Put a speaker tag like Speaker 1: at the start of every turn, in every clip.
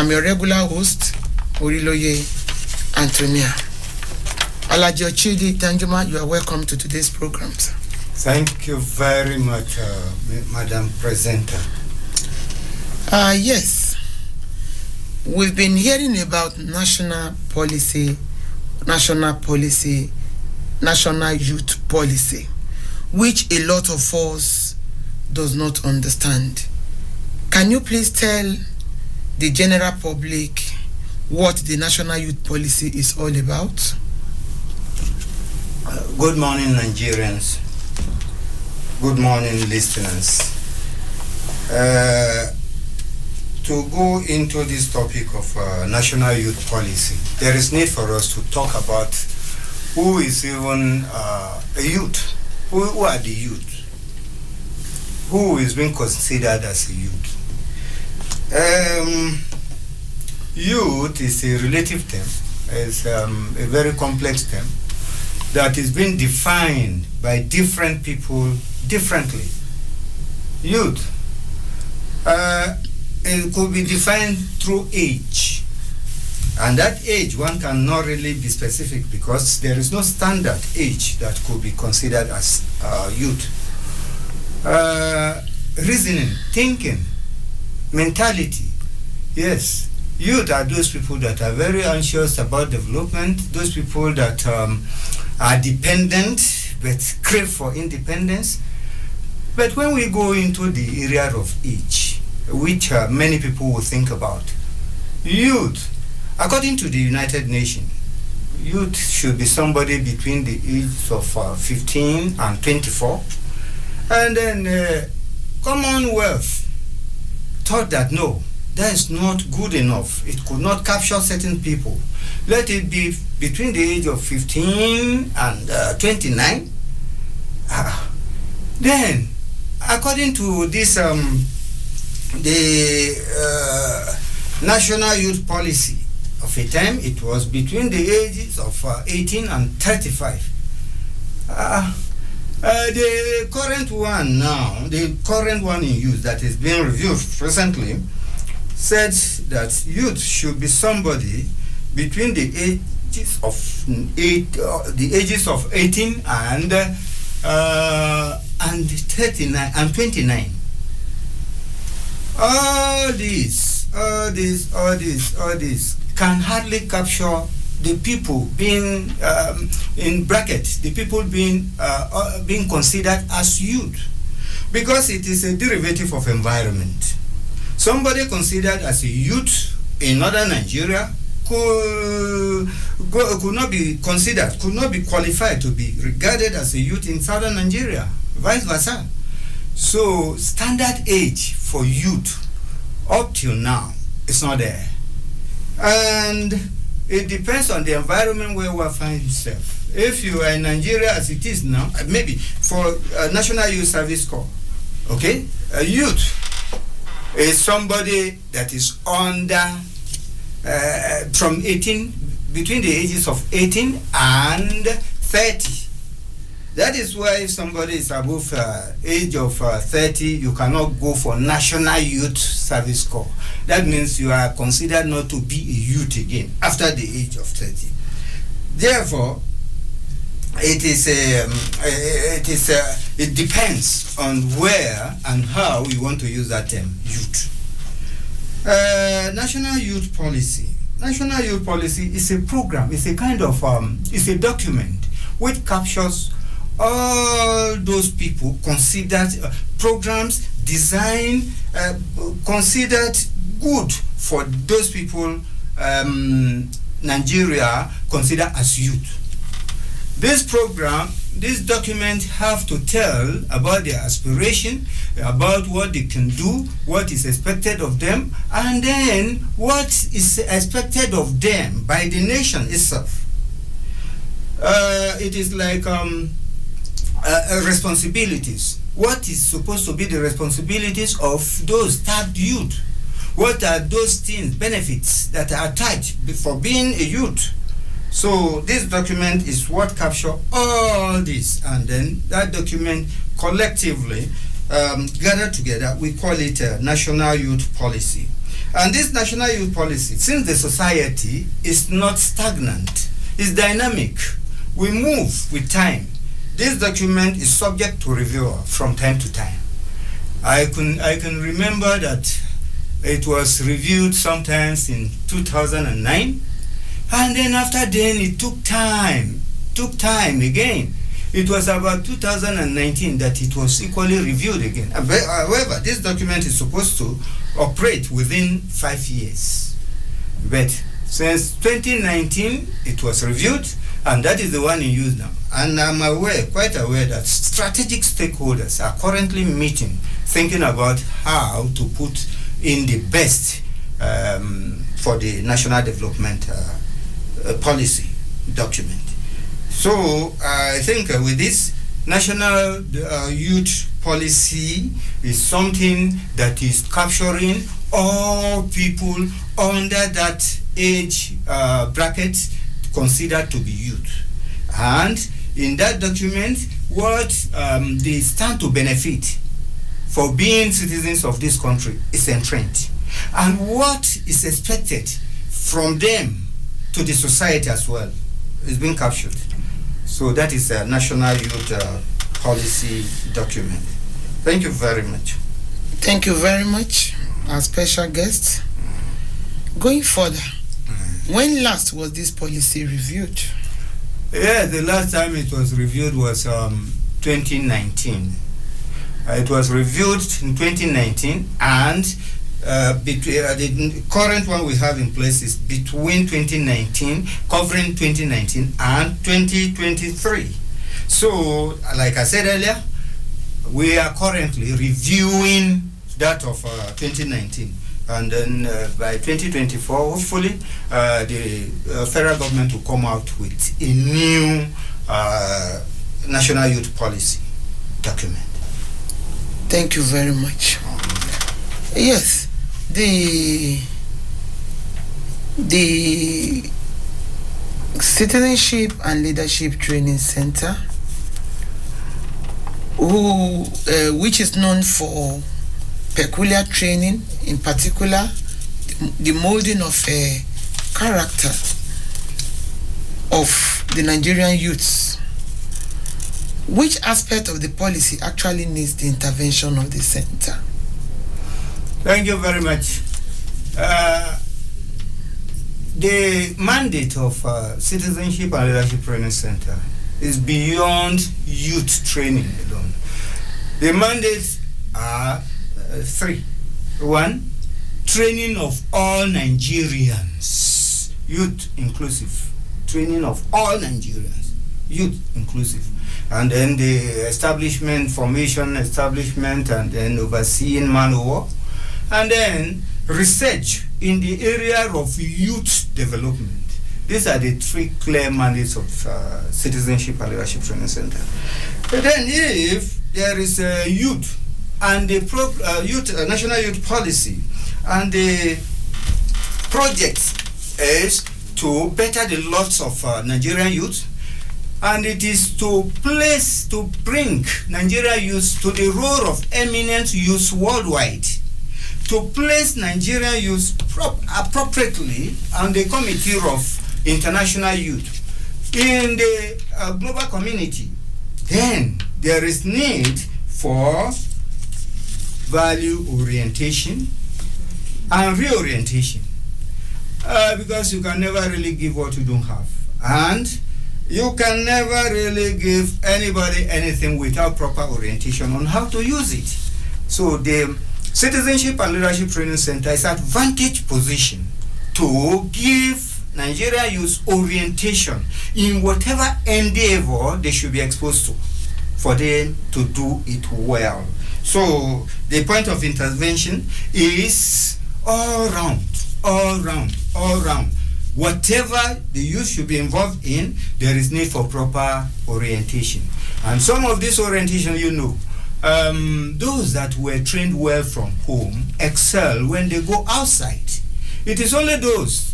Speaker 1: I'm your regular host, Oriloye Antonia. Alaji Ochidi Danjuma, you are welcome to today's program.
Speaker 2: Thank you very much, Madam Presenter.
Speaker 1: Yes, we've been hearing about national youth policy, which a lot of us does not understand. Can you please tell the general public what the national youth policy is all about?
Speaker 2: Good morning, Nigerians. Good morning, listeners. To go into this topic of national youth policy, there is need for us to talk about who is even a youth. Who are the youth? Who is being considered as a youth? Youth is a relative term. It's a very complex term that is being defined by different people differently. Youth. It could be defined through age. And that age, one cannot really be specific because there is no standard age that could be considered as youth. Reasoning, thinking, mentality. Yes, youth are those people that are very anxious about development, those people that are dependent but crave for independence. But when we go into the area of age, which many people will think about, youth, according to the United Nations, youth should be somebody between the age of 15 and 24. And then Commonwealth thought that no, that is not good enough. It could not capture certain people. Let it be between the age of 15 and 29. Then, according to this, the National Youth Policy of a time, it was between the ages of 18 and 35. The current one now, the current one in use that is being reviewed recently, said that youth should be somebody between the ages of 18 and 39 and 29. All this can hardly capture the people being in brackets, the people being considered as youth, because it is a derivative of environment. Somebody considered as a youth in northern Nigeria could not be considered, could not be qualified to be regarded as a youth in southern Nigeria, vice versa. So standard age for youth up till now is not there. And it depends on the environment where one finds himself. If you are in Nigeria as it is now, maybe for National Youth Service Corps, okay, a youth is somebody that is under, from 18, between the ages of 18 and 30. That is why if somebody is above age of 30, you cannot go for National Youth Service Corps. That means you are considered not to be a youth again after the age of 30. Therefore, it depends on where and how we want to use that term, youth. National Youth Policy. National Youth Policy is a program, it's a kind of, it's a document which captures all those people considered programs designed, considered good for those people Nigeria consider as youth. This program, this document have to tell about their aspiration, about what they can do, what is expected of them, and then what is expected of them by the nation itself. It is like responsibilities. What is supposed to be the responsibilities of those tagged youth? What are those things, benefits that are attached for being a youth? So this document is what captures all this, and then that document collectively gathered together, we call it a National Youth Policy. And this national youth policy, since the society is not stagnant, it's dynamic, we move with time. This document is subject to review from time to time. I can remember that it was reviewed sometimes in 2009, and then after then it took time again. It was about 2019 that it was equally reviewed again. However, this document is supposed to operate within 5 years. But since 2019, it was reviewed, and that is the one in use now. And I'm quite aware that strategic stakeholders are currently meeting, thinking about how to put in the best for the national development policy document. So I think with this national youth policy is something that is capturing all people under that age bracket considered to be youth. And in that document, what they stand to benefit for being citizens of this country is entrenched. And what is expected from them to the society as well is being captured. So that is a national youth policy document. Thank you very much.
Speaker 1: Thank you very much, our special guest. Going further, when last was this policy reviewed?
Speaker 2: Yeah, the last time it was reviewed was 2019. It was reviewed in 2019, and the current one we have in place is between 2019, covering 2019 and 2023. So, like I said earlier, we are currently reviewing that of 2019. And then by 2024, hopefully, the federal government will come out with a new national youth policy document.
Speaker 1: Thank you very much. Yes, the Citizenship and Leadership Training Center, which is known for peculiar training, in particular the molding of a character of the Nigerian youths. Which aspect of the policy actually needs the intervention of the center?
Speaker 2: Thank you very much. The mandate of Citizenship and Leadership Training Center is beyond youth training alone. The mandates are three. One, training of all Nigerians, youth inclusive. Training of all Nigerians, youth inclusive. And then the formation, establishment, and then overseeing manpower. And then research in the area of youth development. These are the three clear mandates of Citizenship and Leadership Training Center. But then if there is a youth and the national youth policy, and the project is to better the lots of Nigerian youth, and it is to bring Nigerian youth to the role of eminent youth worldwide, to place Nigerian youth appropriately on the committee of international youth in the global community. Then there is need for value orientation and reorientation, because you can never really give what you don't have, and you can never really give anybody anything without proper orientation on how to use it. So the Citizenship and Leadership Training Center is at advantage position to give Nigerian youth orientation in whatever endeavor they should be exposed to for them to do it well. So the point of intervention is all round. Whatever the youth should be involved in, there is need for proper orientation. And some of this orientation, those that were trained well from home excel when they go outside. It is only those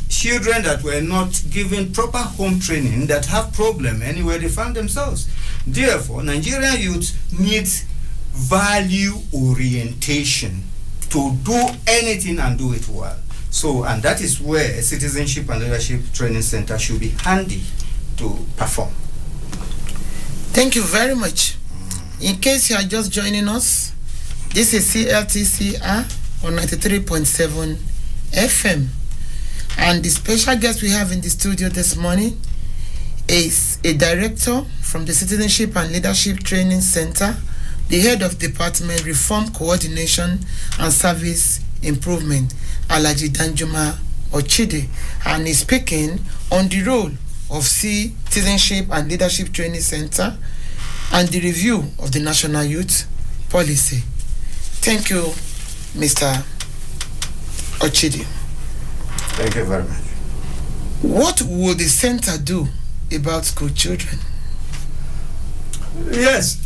Speaker 2: children that were not given proper home training that have problem anywhere they find themselves. Therefore, Nigerian youth needs value orientation to do anything and do it well. So, and that is where Citizenship and Leadership Training Center should be handy to perform.
Speaker 1: Thank you very much. In case you are just joining us, this is CLTCR on 93.7 FM. And the special guest we have in the studio this morning is a director from the Citizenship and Leadership Training Center, the head of Department Reform Coordination and Service Improvement, Alhaji Danjuma Ochide, and is speaking on the role of Citizenship and Leadership Training Center and the review of the National Youth Policy. Thank you, Mr. Ochide.
Speaker 2: Thank you very much.
Speaker 1: What will the center do about school children?
Speaker 2: Yes,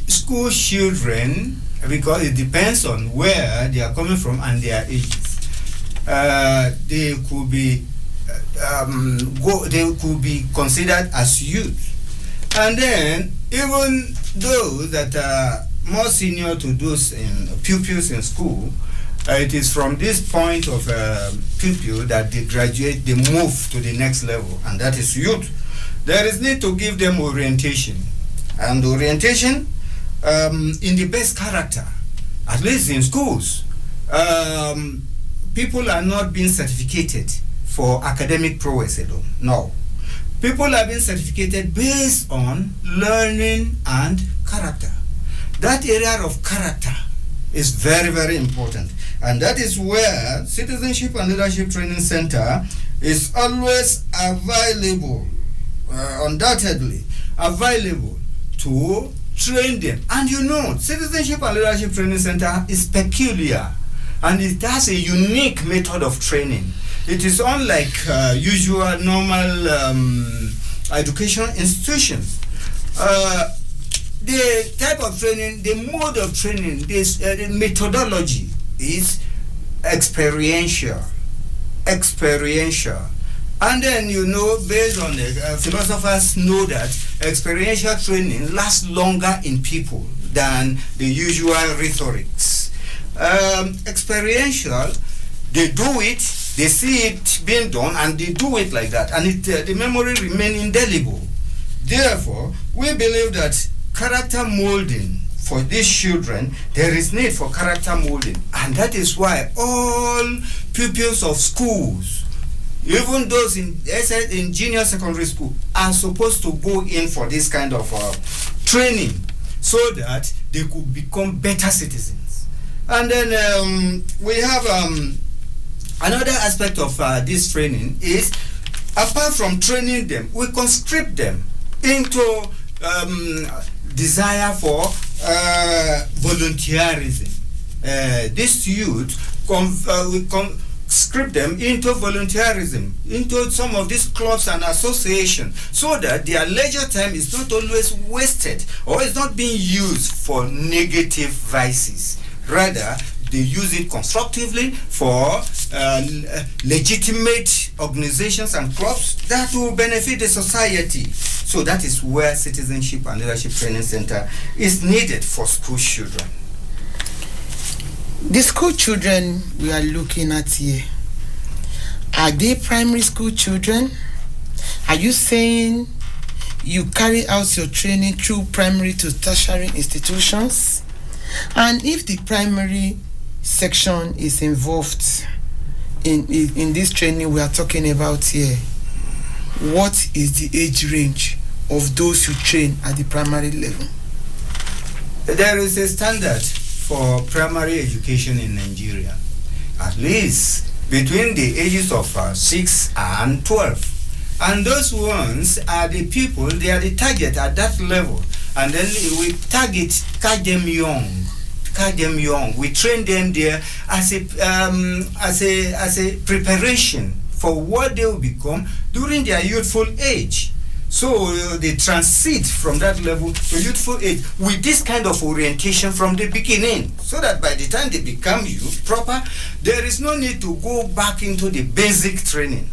Speaker 2: school children, because it depends on where they are coming from and their ages. They could be considered as youth, and then even those that are more senior to those pupils in school, it is from this point of pupil that they graduate, they move to the next level, and that is youth. There is need to give them orientation, and orientation in the best character, at least in schools. People are not being certificated for academic prowess alone. No. People are being certificated based on learning and character. That area of character is very, very important. And that is where Citizenship and Leadership Training Center is always available, undoubtedly available to train them. And you know, Citizenship and Leadership Training Center is peculiar, and it has a unique method of training. It is unlike usual normal education institutions. The type of training, the mode of training, the methodology is experiential. And then, you know, based on the philosophers know that experiential training lasts longer in people than the usual rhetorics. Experiential, they do it, they see it being done, and they do it like that, and the memory remains indelible. Therefore, we believe that character molding for these children, there is need for character molding, and that is why all pupils of schools, even those in junior secondary school, are supposed to go in for this kind of training so that they could become better citizens. And then we have another aspect of this training is, apart from training them, we conscript them into desire for volunteerism. This youth, we conscript them into volunteerism, into some of these clubs and associations, so that their leisure time is not always wasted or is not being used for negative vices. Rather, they use it constructively for legitimate organizations and clubs that will benefit the society. So that is where Citizenship and Leadership Training Center is needed for school children.
Speaker 1: The school children we are looking at here, are they primary school children? Are you saying you carry out your training through primary to tertiary institutions? And if the primary section is involved in this training we are talking about here, what is the age range of those who train at the primary level?
Speaker 2: There is a standard for primary education in Nigeria, at least between the ages of 6 and 12. And those ones are the people, they are the target at that level. And then we catch them young. We train them there as a preparation for what they will become during their youthful age. So they transit from that level to youthful age with this kind of orientation from the beginning, so that by the time they become youth proper, there is no need to go back into the basic training.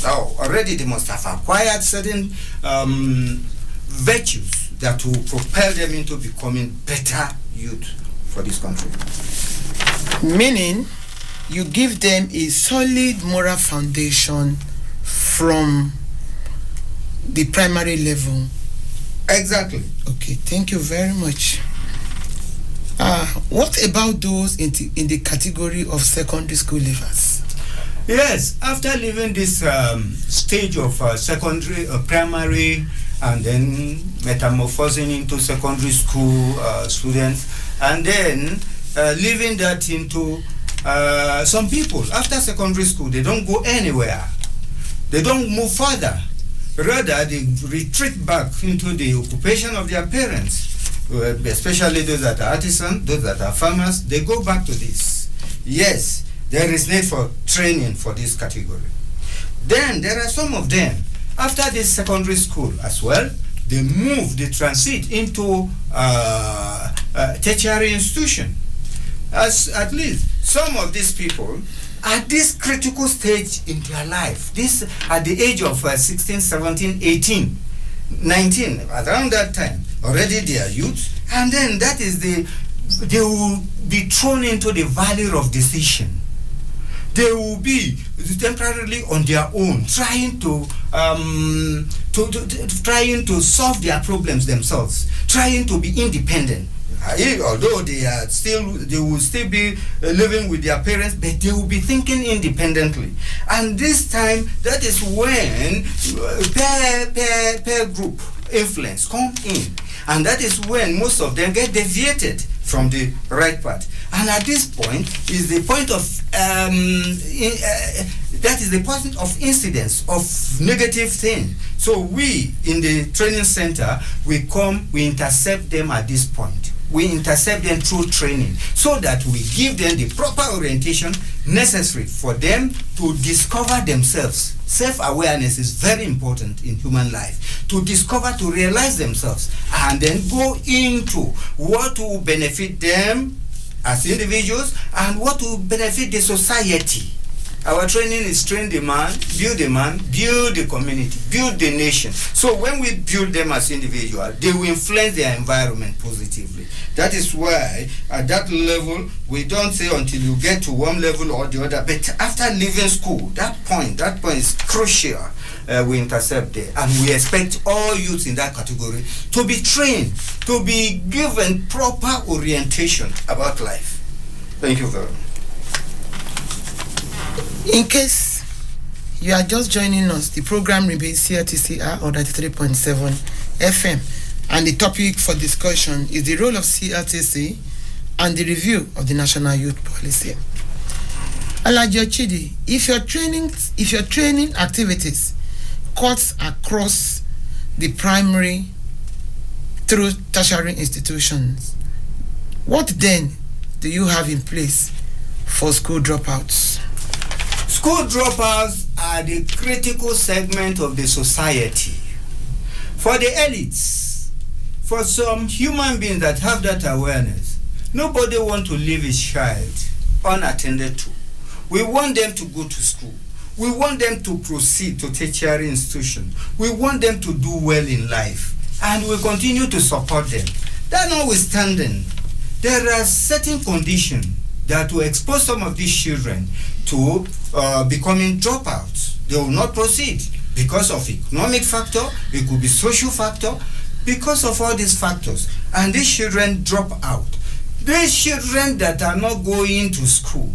Speaker 2: Now, already they must have acquired certain virtues that will propel them into becoming better youth for this country.
Speaker 1: Meaning, you give them a solid moral foundation from the primary level.
Speaker 2: Exactly.
Speaker 1: Okay, thank you very much. What about those in the category of secondary school leavers?
Speaker 2: Yes, after leaving this stage of secondary, primary, and then metamorphosing into secondary school students, and then leaving that into some people after secondary school, they don't go anywhere. They don't move further. Rather, they retreat back into the occupation of their parents, especially those that are artisans, those that are farmers. They go back to this. Yes, there is need for training for this category. Then there are some of them, after this secondary school as well, they transit into tertiary institution. As at least some of these people at this critical stage in their life, this at the age of 16, 17, 18, 19, around that time, already they are youth, and then that is they will be thrown into the valley of decision. They will be temporarily on their own, trying to solve their problems themselves, trying to be independent. Although they will still be living with their parents, but they will be thinking independently. And this time, that is when peer group influence come in, and that is when most of them get deviated from the right path. And at this point is the point of that is the point of incidence of negative thing. So we in the training center, we intercept them at this point. We intercept them through training so that we give them the proper orientation necessary for them to discover themselves. Self-awareness is very important in human life. To discover, to realize themselves, and then go into what will benefit them as individuals and what will benefit the society. Our training is train the man, build the community, build the nation. So when we build them as individuals, they will influence their environment positively. That is why at that level, we don't say until you get to one level or the other, but after leaving school, that point is crucial. We intercept there, and we expect all youths in that category to be trained, to be given proper orientation about life. Thank you very much.
Speaker 1: In case you are just joining us, the program remains CRTCR on 93.7 FM, and the topic for discussion is the role of CRTC and the review of the National Youth Policy. Alaji Ochidi, if your training activities cuts across the primary through tertiary institutions, what then do you have in place for school dropouts?
Speaker 2: School dropouts are the critical segment of the society. For the elites, for some human beings that have that awareness, nobody wants to leave his child unattended to. We want them to go to school. We want them to proceed to tertiary institution. We want them to do well in life, and we continue to support them. That notwithstanding, there are certain conditions that will expose some of these children to becoming dropouts. They will not proceed because of economic factor, it could be social factor, because of all these factors. And these children drop out. These children that are not going to school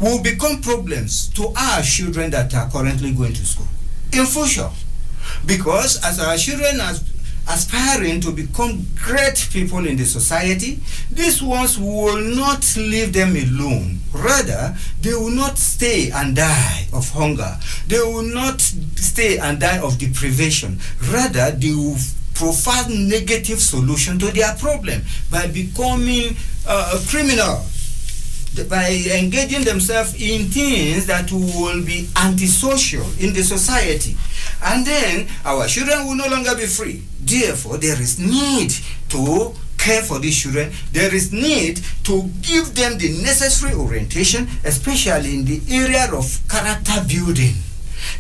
Speaker 2: will become problems to our children that are currently going to school in future. Because as our children are aspiring to become great people in the society, these ones will not leave them alone. Rather, they will not stay and die of hunger. They will not stay and die of deprivation. Rather, they will provide negative solution to their problem by becoming criminal, by engaging themselves in things that will be antisocial in the society. And then our children will no longer be free. Therefore, there is need to care for these children. There is need to give them the necessary orientation, especially in the area of character building.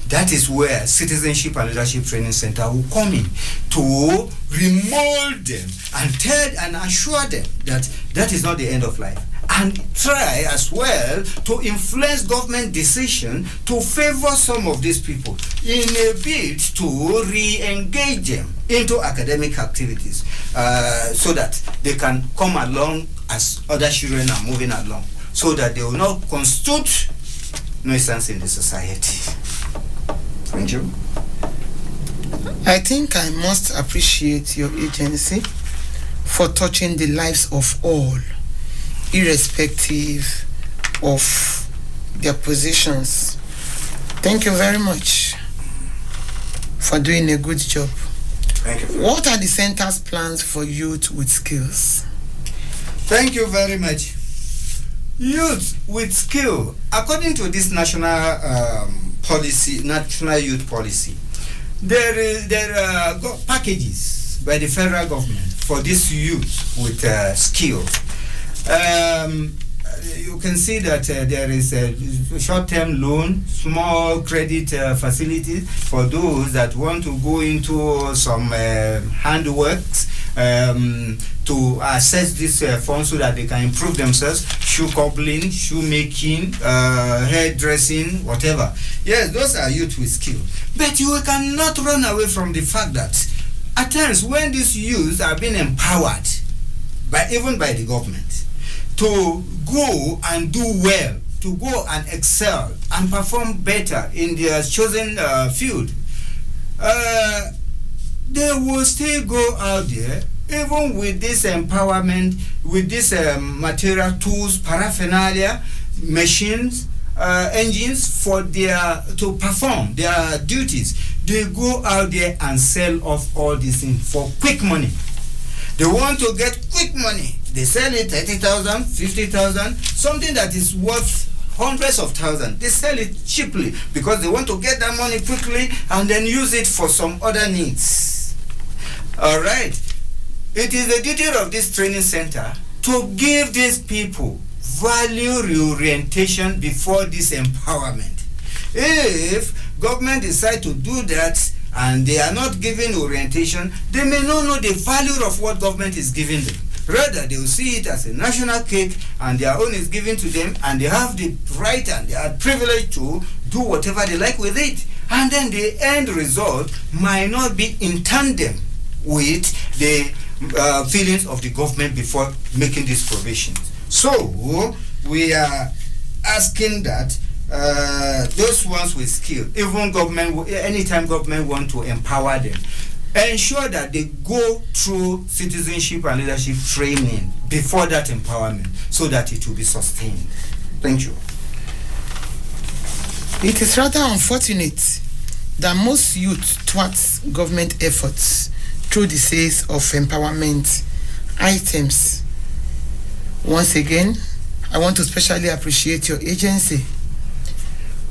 Speaker 2: That is where Citizenship and Leadership Training Center will come in to remold them and tell and assure them that that is not the end of life. and try as well to influence government decision to favor some of these people in a bid to re-engage them into academic activities so that they can come along as other children are moving along, so that they will not constitute nuisance in the society. Thank you.
Speaker 1: I think I must appreciate your agency for touching the lives of all, irrespective of their positions. Thank you very much for doing a good job.
Speaker 2: Thank you.
Speaker 1: What are the center's plans for youth with skills?
Speaker 2: Thank you very much. Youth with skill, according to this national policy, national youth policy, there are packages by the federal government for this youth with skill. You can see that there is a short-term loan, small credit facility for those that want to go into some handworks to access this funds so that they can improve themselves, shoe cobbling, shoemaking, hairdressing, whatever. Yes, those are youth with skill. But you cannot run away from the fact that at times when these youths are being empowered, even by the government, to go and do well, to go and excel and perform better in their chosen field, they will still go out there, even with this empowerment, with this material tools, paraphernalia, machines, engines for to perform their duties. They go out there and sell off all these things for quick money. They want to get quick money. They sell it 30,000, 50,000, something that is worth hundreds of thousands. They sell it cheaply because they want to get that money quickly and then use it for some other needs. All right. It is the duty of this training center to give these people value reorientation before this empowerment. If government decide to do that and they are not giving orientation, they may not know the value of what government is giving them. Rather, they will see it as a national cake and their own is given to them and they have the right and they are privileged to do whatever they like with it. And then the end result might not be in tandem with the feelings of the government before making these provisions. So, we are asking that those ones with skill, even government, anytime government want to empower them, ensure that they go through citizenship and leadership training before that empowerment so that it will be sustained. Thank you.
Speaker 1: It is rather unfortunate that most youth thwart government efforts through the sales of empowerment items. Once again, I want to especially appreciate your agency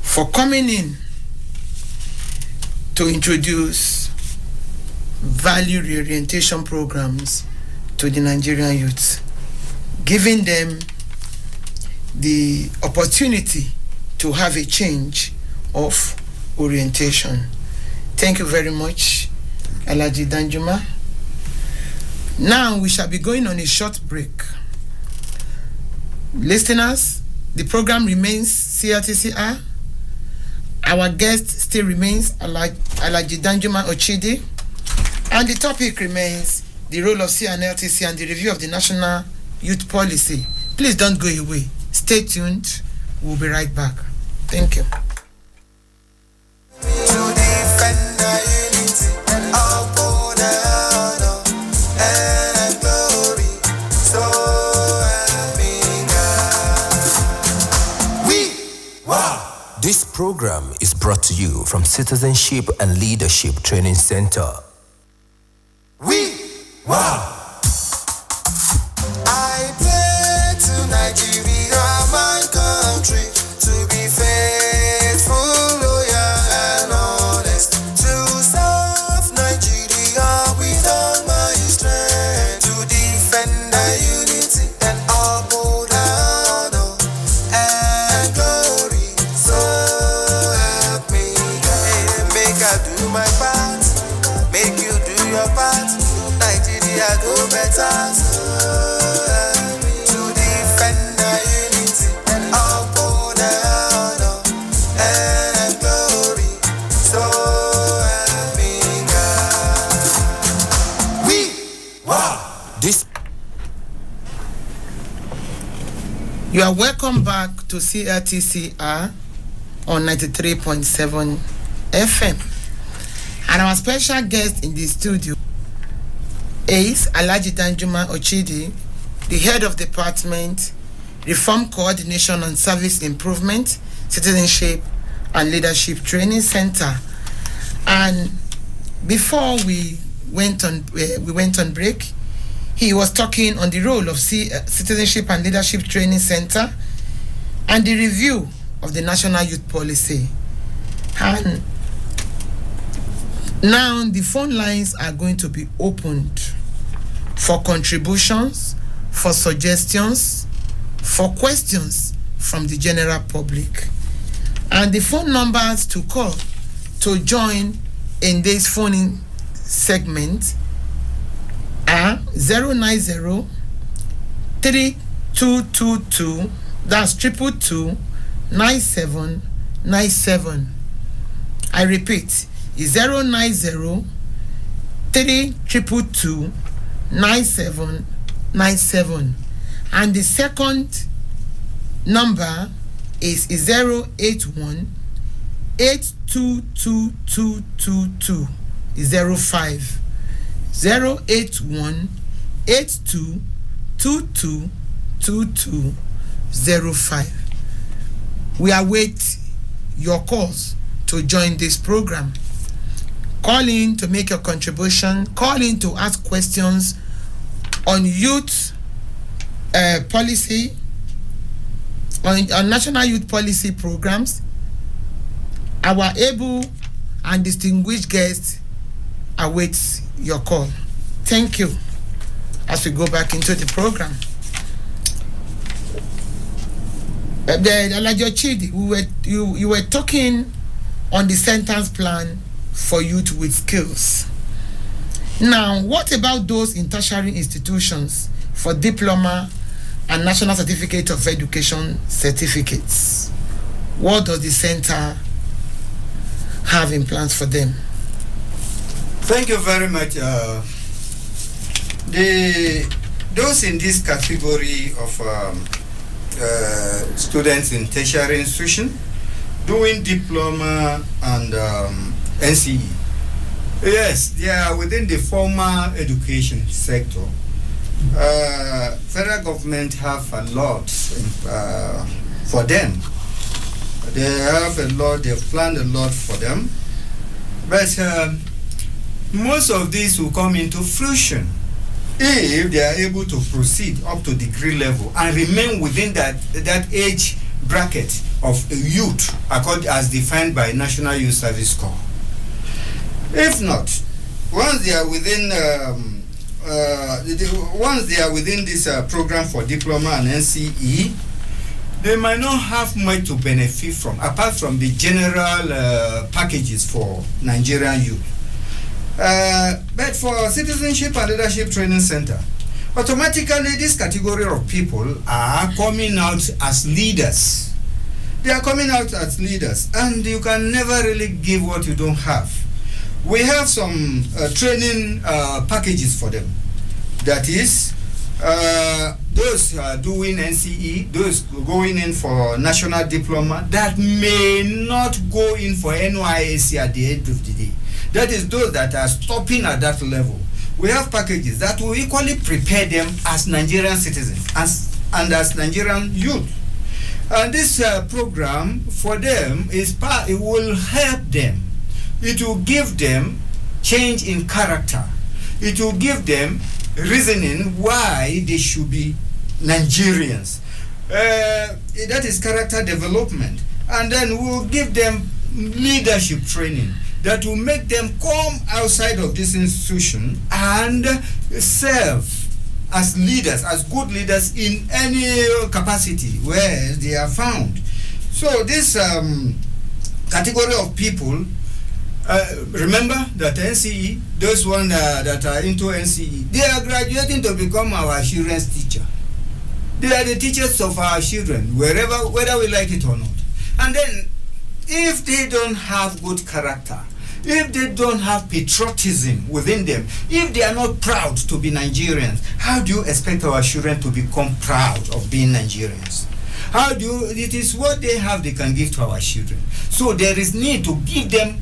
Speaker 1: for coming in to introduce value reorientation programs to the Nigerian youth, giving them the opportunity to have a change of orientation. Thank you very much, Alhaji Danjuma. Now we shall be going on a short break. Listeners, the program remains CRTCR. Our guest still remains Alhaji Danjuma Ochidi. And the topic remains the role of CNLTC and the review of the National Youth Policy. Please don't go away. Stay tuned. We'll be right back. Thank you.
Speaker 3: This program is brought to you from Citizenship and Leadership Training Center.
Speaker 4: I pray to Nigeria, my country, to be faithful, loyal, and honest, to serve Nigeria with all my strength, to defend our unity and uphold our honor and glory. So help me God. Make I do my part, make you do your part. Nigeria go better, to defend our
Speaker 1: You are welcome back to CLTCR on 93.7 FM. And our special guest in the studio is Alhaji Danjuma Ochidi, the head of Department, Reform Coordination and Service Improvement, Citizenship and Leadership Training Center. And before we went on break, he was talking on the role of Citizenship and Leadership Training Center and the review of the National Youth Policy. And now the phone lines are going to be opened for contributions, for suggestions, for questions from the general public. And the phone numbers to call to join in this phone segment are 090 3222, that's 222 9797. I repeat, 090 3222 9797. And the second number is 081 822222 05. 081 822222 05. We await your calls to join this program. Call in to make your contribution. Call in to ask questions on youth policy, on national youth policy programs. Our able and distinguished guests awaits your call. Thank you. As we go back into the program, Alhaji Ochidi, you were talking on the sentence plan for youth with skills. Now, what about those in tertiary institutions for diploma and national certificate of education certificates? What does the center have in plans for them?
Speaker 2: Thank you very much. Those in this category of students in tertiary institution doing diploma and NCE, yes, they are within the formal education sector. Federal government have a lot for them. They have a lot, they've planned a lot for them. But most of these will come into fruition if they are able to proceed up to degree level and remain within that age bracket of youth according as defined by National Youth Service Corps. If not, once they are within this program for diploma and NCE, they might not have much to benefit from apart from the general packages for Nigerian youth. But for Citizenship and Leadership Training Center, automatically this category of people are coming out as leaders. They are coming out as leaders, and you can never really give what you don't have. We have some training packages for them. That is, those doing NCE, those going in for national diploma, that may not go in for NYSC at the end of the day. That is those that are stopping at that level. We have packages that will equally prepare them as Nigerian citizens and as Nigerian youth. And this program for them it will help them. It will give them change in character. It will give them reasoning why they should be Nigerians. That is character development. And then we'll give them leadership training that will make them come outside of this institution and serve as leaders, as good leaders in any capacity where they are found. So this category of people, remember that NCE, those ones that are into NCE, they are graduating to become our children's teacher. They are the teachers of our children, whether we like it or not. And then, if they don't have good character, if they don't have patriotism within them, if they are not proud to be Nigerians, how do you expect our children to become proud of being Nigerians? It is what they have they can give to our children. So there is need to give them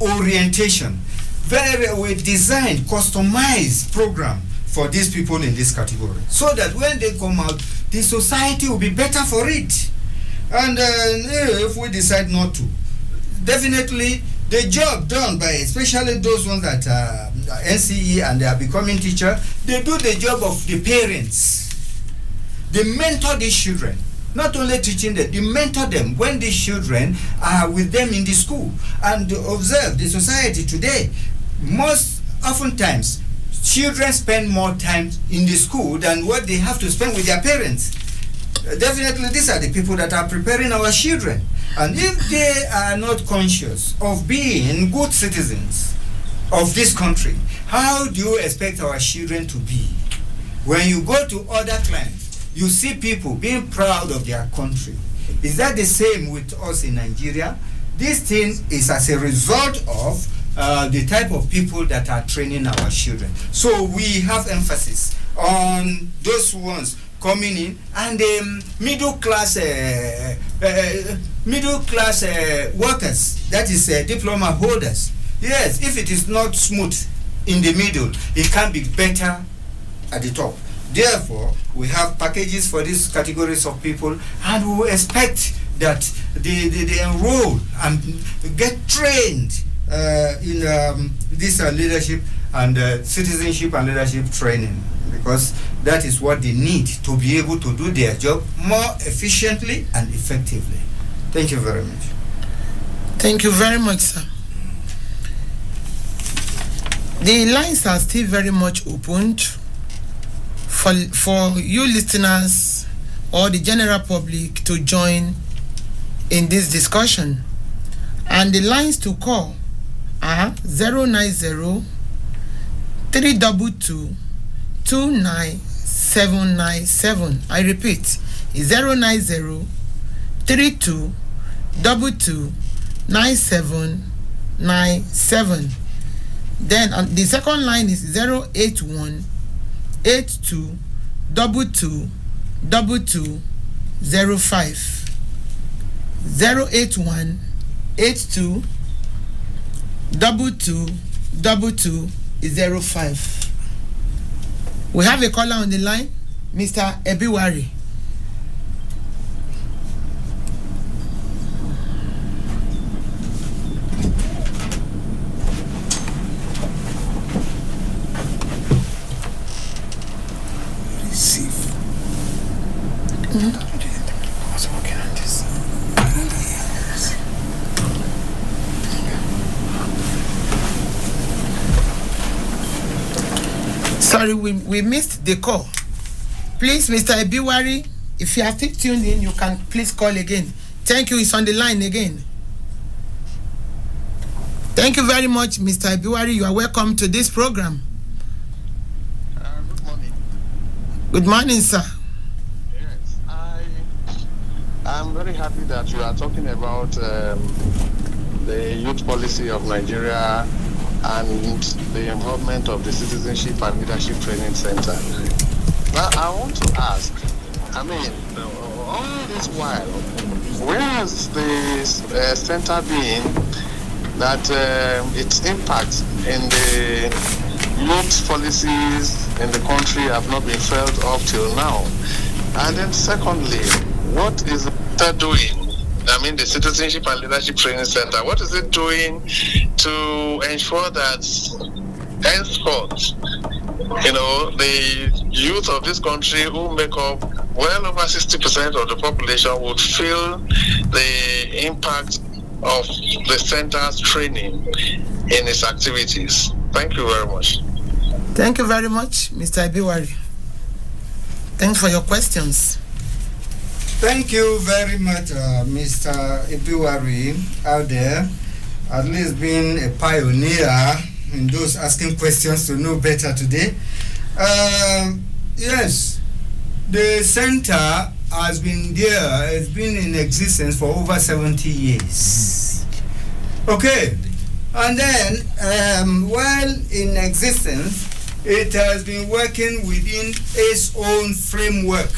Speaker 2: orientation, very designed, customized program for these people in this category, so that when they come out, the society will be better for it. And if we decide not to, definitely the job done by especially those ones that are NCE and they are becoming teacher, they do the job of the parents. They mentor these children, not only teaching them, they mentor them when these children are with them in the school. And observe the society today, most oftentimes children spend more time in the school than what they have to spend with their parents. Definitely these are the people that are preparing our children. And if they are not conscious of being good citizens of this country, how do you expect our children to be? When you go to other climes, you see people being proud of their country. Is that the same with us in Nigeria? This thing is as a result of the type of people that are training our children. So we have emphasis on those ones coming in, and middle class workers, that is diploma holders. Yes, if it is not smooth in the middle, it can be better at the top. Therefore, we have packages for these categories of people, and we will expect that they enroll and get trained in this leadership and citizenship and leadership training, because that is what they need to be able to do their job more efficiently and effectively. Thank you very much.
Speaker 1: Thank you very much, sir. The lines are still very much opened for you listeners or the general public to join in this discussion. And the lines to call are 090 322 29797. I repeat, 090 3222 9797. Then the second line is 081 82 22 2205. 081 82 22 2205. We have a caller on the line, Mr. Ebiwari.
Speaker 4: Receive.
Speaker 1: I was working on this. Sorry, we missed the call. Please, Mr. Ebiwari, if you are still tuned in, you can please call again. Thank you. It's on the line again. Thank you very much, Mr. Ebiwari. You are welcome to this program.
Speaker 5: Good morning.
Speaker 1: Good morning, sir.
Speaker 5: Yes, I'm very happy that you are talking about the youth policy of Nigeria and the involvement of the Citizenship and Leadership Training Center. Now, I want to ask, all this while, where has the center been that its impact in the youth policies in the country have not been felt up till now? And then secondly, what is the center doing? The Citizenship and Leadership Training Center, what is it doing to ensure that henceforth, the youth of this country who make up well over 60% of the population would feel the impact of the center's training in its activities? Thank you very much.
Speaker 1: Thank you very much, Mr. Ebiwari. Thanks for your questions.
Speaker 2: Thank you very much, Mr. Ebiwari out there, at least being a pioneer in those asking questions to know better today. Yes, the center has been there, it's been in existence for over 70 years. Okay, and then while in existence, it has been working within its own framework.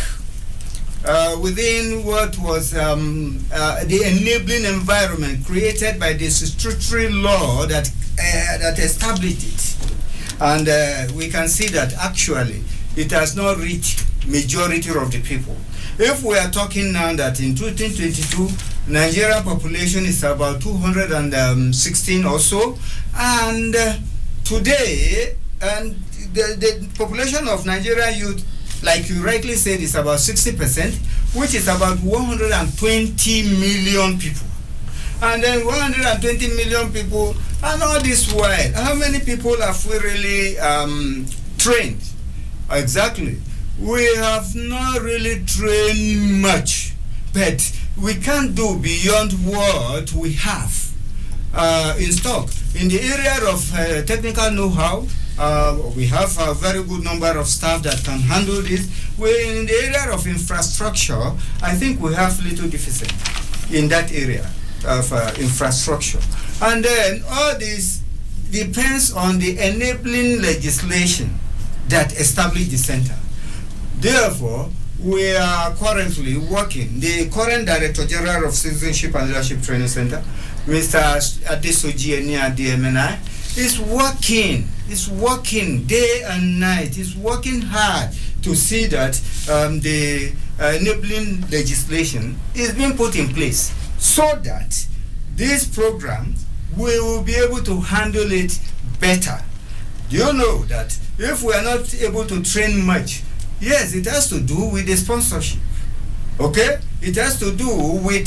Speaker 2: within what was the enabling environment created by the statutory law that established it. And we can see that actually it has not reached majority of the people. If we are talking now that in 2022, Nigerian population is about 216 or so, and today, and the population of Nigerian youth, like you rightly said, is about 60%, which is about 120 million people. And then 120 million people, and all this while, how many people have we really trained? Exactly. We have not really trained much, but we can't do beyond what we have in stock. In the area of technical know-how, we have a very good number of staff that can handle this. We're in the area of infrastructure. I think we have little deficit in that area of infrastructure. And then all this depends on the enabling legislation that established the center. Therefore, we are currently working. The current Director General of Citizenship and Leadership Training Center, Mr. Adesoji Enia DMNI, is working day and night. He's working hard to see that the enabling legislation is being put in place so that this program will be able to handle it better. Do you know that if we are not able to train much, yes, it has to do with the sponsorship. Okay? It has to do with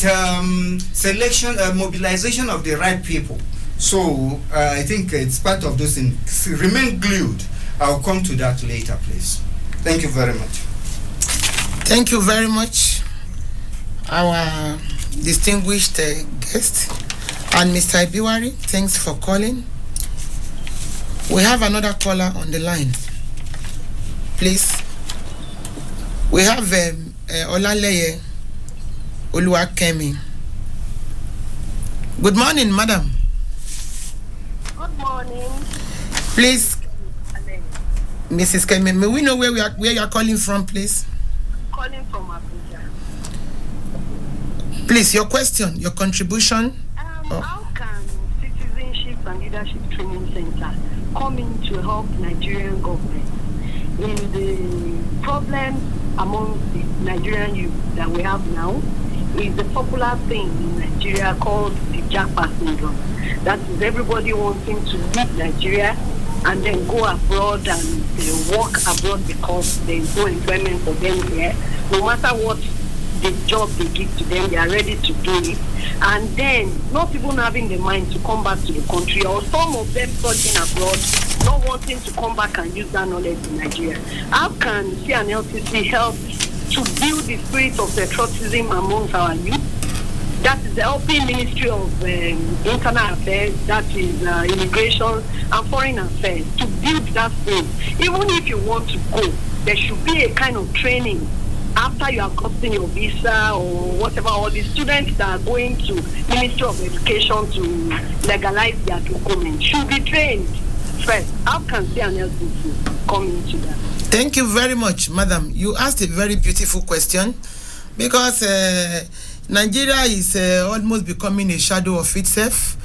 Speaker 2: selection, mobilization of the right people. So I think it's part of those things. Remain glued. I'll come to that later, please. Thank you very much.
Speaker 1: Thank you very much, our distinguished guest. And Mr. Ibiwari, thanks for calling. We have another caller on the line. Please. We have Olaleye Oluwakemi. Good morning, madam.
Speaker 6: Good morning.
Speaker 1: Please, Mrs. Kemi, may we know where you are calling from, please?
Speaker 6: Calling from Abuja.
Speaker 1: Please, your question, your contribution.
Speaker 6: How can Citizenship and Leadership Training Center come in to help Nigerian government in the problem among the Nigerian youth that we have now? Is the popular thing in Nigeria called the Japa syndrome. That is everybody wanting to leave Nigeria and then go abroad and work abroad because there is no employment for them here. No matter what the job they give to them, they are ready to do it. And then not even having the mind to come back to the country, or some of them studying abroad, not wanting to come back and use that knowledge in Nigeria. How can CNLTC help to build the spirit of patriotism amongst our youth? That is the helping Ministry of Internal Affairs, that is Immigration and Foreign Affairs, to build that spirit. Even if you want to go, there should be a kind of training after you have gotten your visa or whatever, or the students that are going to Ministry of Education to legalize their documents should be trained first. How can CNLTC come into that?
Speaker 1: Thank you very much, madam. You asked a very beautiful question, because Nigeria is almost becoming a shadow of itself.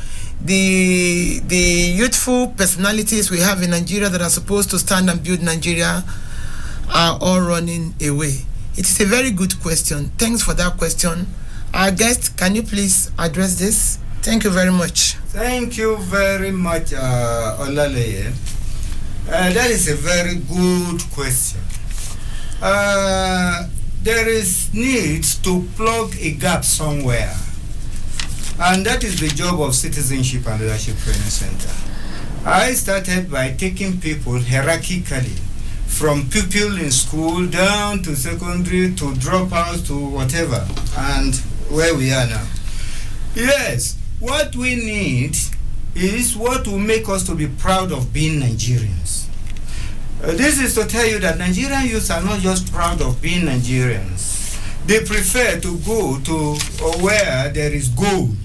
Speaker 1: The youthful personalities we have in Nigeria that are supposed to stand and build Nigeria are all running away. It is a very good question. Thanks for that question. Our guest, can you please address this? Thank you very much.
Speaker 2: Thank you very much, Olaleye. That is a very good question. There is need to plug a gap somewhere, and that is the job of Citizenship and Leadership Training Center. I started by taking people hierarchically from pupil in school down to secondary to dropouts to whatever, and where we are now. Yes, what we need is what will make us to be proud of being Nigerians. This is to tell you that Nigerian youths are not just proud of being Nigerians. They prefer to go to where there is gold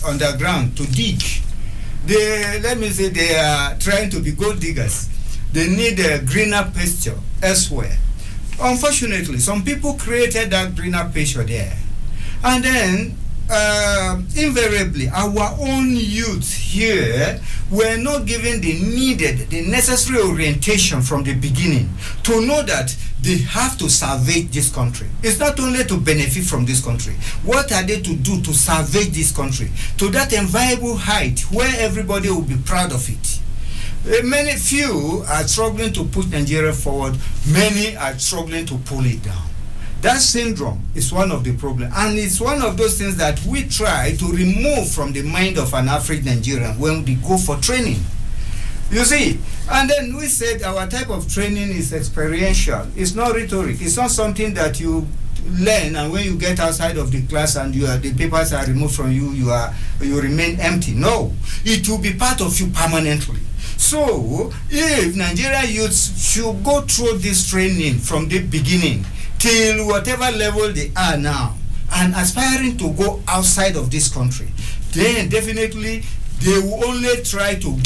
Speaker 2: underground to dig. Let me say they are trying to be gold diggers. They need a greener pasture elsewhere. unfortunately, some people created that greener pasture there. And then, invariably, our own youth here were not given the necessary orientation from the beginning to know that they have to salvage this country. It's not only to benefit from this country. What are they to do to salvage this country to that enviable height where everybody will be proud of it? Many few are struggling to push Nigeria forward. Many are struggling to pull it down. That syndrome is one of the problems, and it's one of those things that we try to remove from the mind of an average Nigerian when we go for training. You see, and then we said our type of training is experiential. It's not rhetoric. It's not something that you learn and when you get outside of the class and the papers are removed from you, you remain empty. No, it will be part of you permanently. So, if Nigerian youths should go through this training from the beginning till whatever level they are now and aspiring to go outside of this country, then definitely they will only try to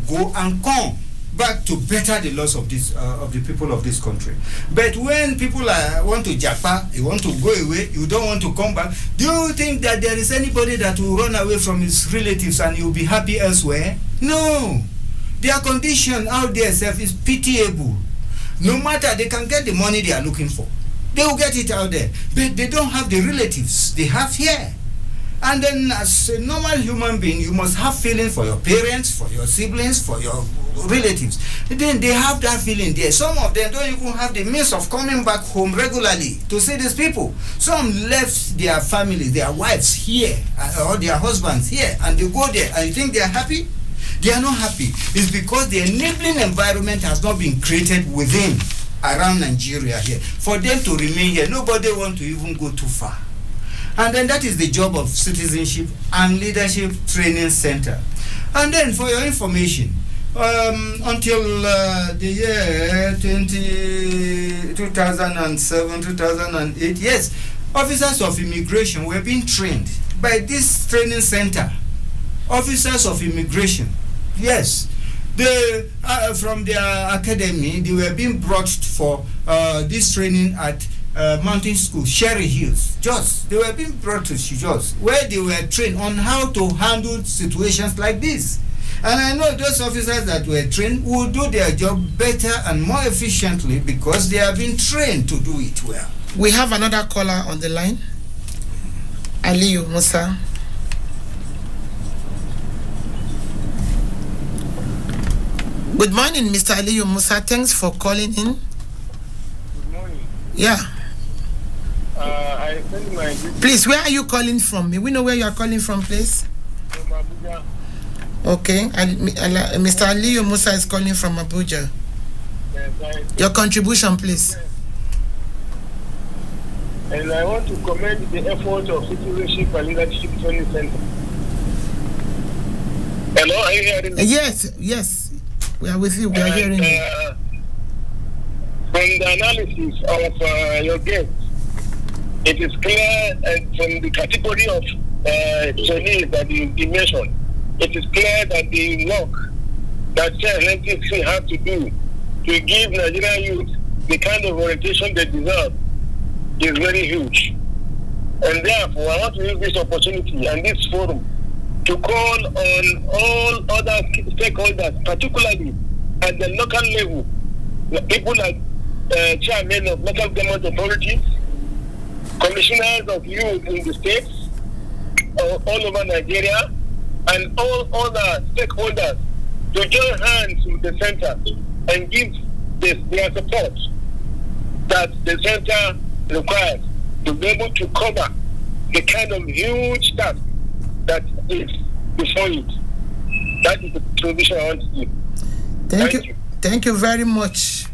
Speaker 2: go and come back to better the laws of this of the people of this country. But when people want to japa, they want to go away, you don't want to come back, do you think that there is anybody that will run away from his relatives and you'll be happy elsewhere? No. Their condition out there is pitiable. No matter, they can get the money they are looking for. They will get it out there. But they don't have the relatives they have here. And then as a normal human being, you must have feelings for your parents, for your siblings, for your relatives. Then they have that feeling there. Some of them don't even have the means of coming back home regularly to see these people. Some left their families, their wives here, or their husbands here, and they go there, and you think they are happy? They are not happy. It's because the enabling environment has not been created within, around Nigeria here. For them to remain here, nobody wants to even go too far. And then that is the job of Citizenship and Leadership Training Center. And then for your information, until the year 2007, 2008, yes, officers of immigration were being trained by this training center. Officers of immigration, yes, they from their academy, they were being brought for this training at Mountain School, Sherry Hills, Jos. They were being brought to Jos, where they were trained on how to handle situations like this. And I know those officers that were trained will do their job better and more efficiently because they have been trained to do it well.
Speaker 1: We have another caller on the line. Aliyu Musa. Good morning, Mr. Aliyu Musa. Thanks for calling in.
Speaker 5: Good morning.
Speaker 1: Yeah.
Speaker 5: I send my...
Speaker 1: Please, where are you calling from? May we know where you are calling from, please?
Speaker 5: From Abuja.
Speaker 1: Okay. Mr. Aliyu Musa is calling from Abuja.
Speaker 5: Yes,
Speaker 1: your contribution, please.
Speaker 5: Yes. And I want to commend the effort of Citizenship and Leadership Training Center. Hello, are you hearing me?
Speaker 1: Yes. We are with you. We are hearing you.
Speaker 5: From the analysis of your guest, it is clear from the category of trainees that you mentioned, it is clear that the work that NTC have to do to give Nigerian youth the kind of orientation they deserve is very huge. And therefore, I want to use this opportunity and this forum to call on all other stakeholders, particularly at the local level, people like chairmen of local government authorities, commissioners of youth in the states, all over Nigeria, and all other stakeholders to join hands with the center and give their support that the center requires to be able to cover the kind of huge task that is before it. That is the provision I want to give.
Speaker 1: Thank you. Thank you very much,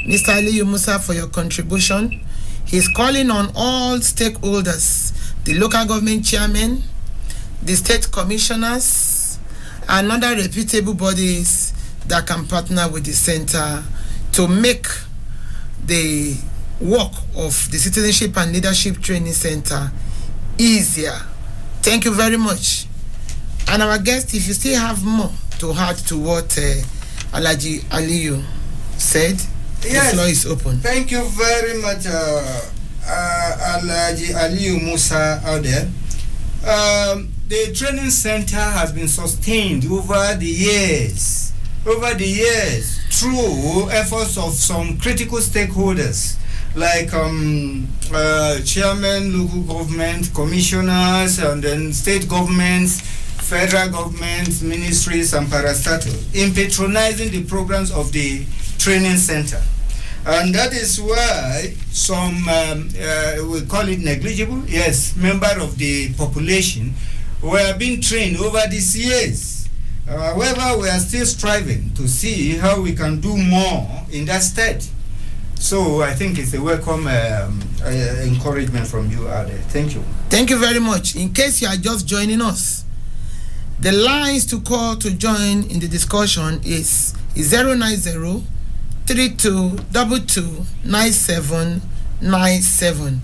Speaker 1: Mr. Aliyu Musa, for your contribution. He's calling on all stakeholders, the local government chairmen, the state commissioners, and other reputable bodies that can partner with the center to make the work of the Citizenship and Leadership Training Center easier. Thank you very much. And our guest, if you still have more to add to what Alhaji Aliyu said,
Speaker 2: Yes.
Speaker 1: The floor is open.
Speaker 2: Thank you very much, Alhaji Aliyu Musa out there. The training center has been sustained over the years through efforts of some critical stakeholders like chairman, local government, commissioners, and then state governments, federal governments, ministries, and parastatals in patronizing the programs of the training center. And that is why some, we call it negligible, yes, member of the population were being trained over these years. However, we are still striving to see how we can do more in that state. So I think it's a welcome encouragement from you out there. Thank you.
Speaker 1: Thank you very much. In case you are just joining us, the lines to call to join in the discussion is 090-3222-9797.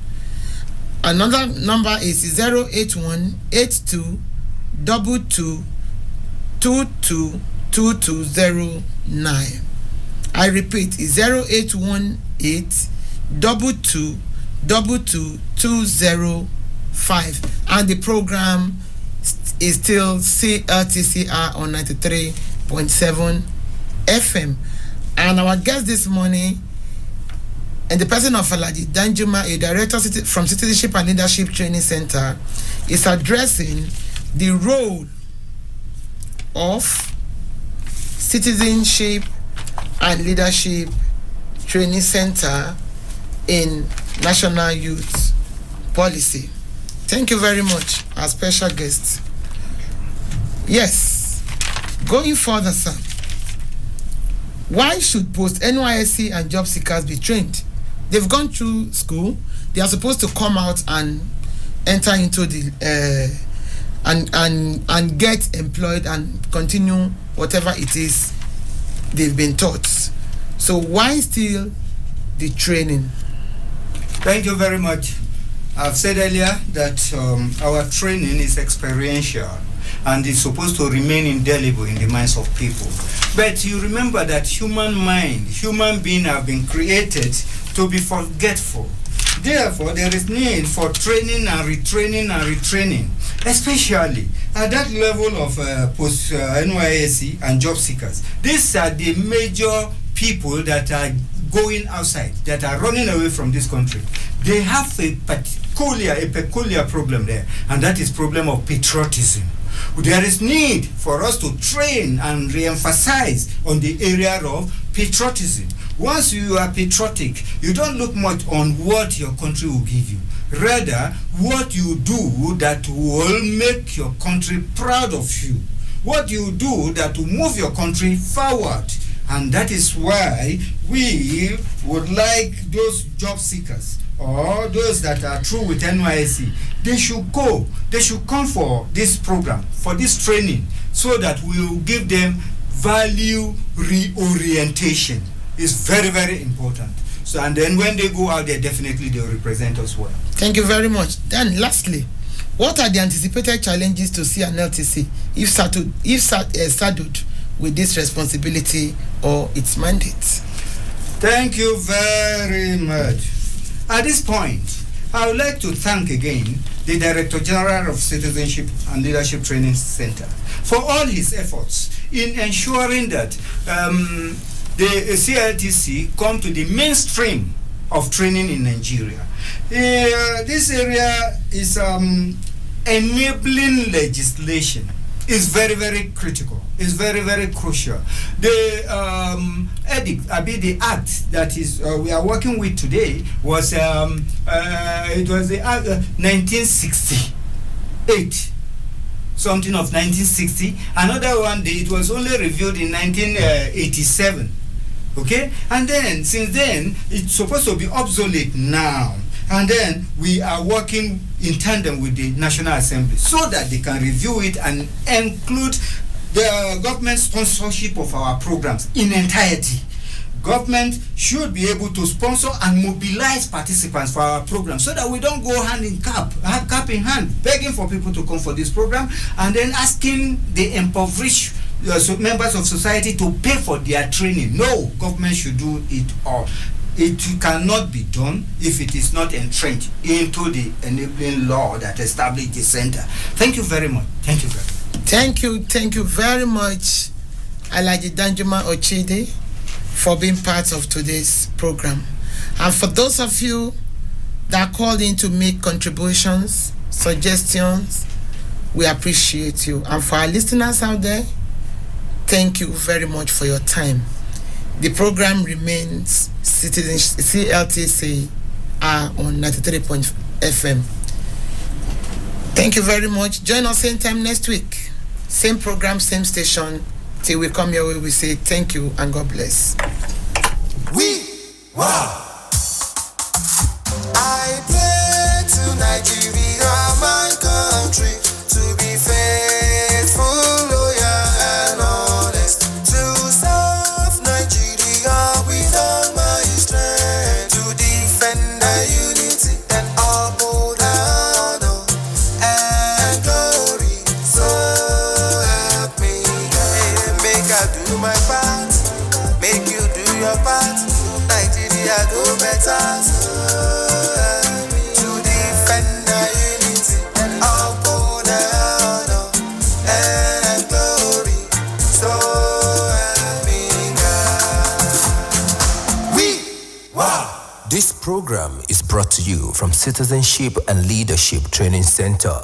Speaker 1: Another number is 081-8222-2209. I repeat, 081-8222-205. And the program is still CLTCR on 93.7 FM. And our guest this morning, and the person of Alhaji Danjuma, a director from Citizenship and Leadership Training Center, is addressing the role of Citizenship and Leadership Training Center in National Youth Policy. Thank you very much, our special guest. Yes, going further, sir. Why should post-NYSC and job seekers be trained? They've gone through school. They are supposed to come out and enter into the and get employed and continue whatever it is they've been taught. So why still the training?
Speaker 2: Thank you very much. I've said earlier that our training is experiential and is supposed to remain indelible in the minds of people. But you remember that human beings have been created to be forgetful. Therefore, there is need for training and retraining, especially at that level of post-NYSC and job seekers. These are the major people that are going outside, that are running away from this country. They have a peculiar problem there, and that is problem of patriotism. There is need for us to train and re-emphasize on the area of patriotism. Once you are patriotic, you don't look much on what your country will give you. Rather, what you do that will make your country proud of you. What you do that will move your country forward. And that is why we would like those job seekers or those that are through with NYSC, they should come for this program, for this training, so that we will give them value reorientation. It's very, very important. So, and then when they go out there, definitely they will represent us well.
Speaker 1: Thank you very much. Then lastly, what are the anticipated challenges to CNLTC if saddled with this responsibility or its mandate?
Speaker 2: Thank you very much. At this point, I would like to thank again the Director General of Citizenship and Leadership Training Center for all his efforts in ensuring that the CLTC come to the mainstream of training in Nigeria. This area is enabling legislation. Is very, very critical. It's very, very crucial. The the act that is we are working with today was it was the act 1968, something of 1960. Another one, it was only reviewed in 1987. Okay, and then since then it's supposed to be obsolete now. And then we are working in tandem with the National Assembly so that they can review it and include the government sponsorship of our programs in entirety. Government should be able to sponsor and mobilize participants for our program so that we don't go hand in cap in hand, begging for people to come for this program and then asking the impoverished members of society to pay for their training. No, government should do it all. It cannot be done if it is not entrenched into the enabling law that established the center. Thank you very much. Thank you very much.
Speaker 1: Thank you very much, Alhaji Danjuma Ochide, for being part of today's program. And for those of you that called in to make contributions, suggestions, we appreciate you. And for our listeners out there, thank you very much for your time. The program remains CLTC on 93.FM. Thank you very much. Join us same time next week. Same program, same station. Till we come your way, we say thank you and God bless.
Speaker 4: I pray to Nigeria, my country, to be faithful, loyal, and honest, to serve Nigeria with all my strength, to defend the unity and uphold our honor and glory. So help me God. Make I do my part, make you do your part. Nigeria go better. To defend the unity and uphold the honor and glory. So help me God.
Speaker 3: This program is brought to you from Citizenship and Leadership Training Center.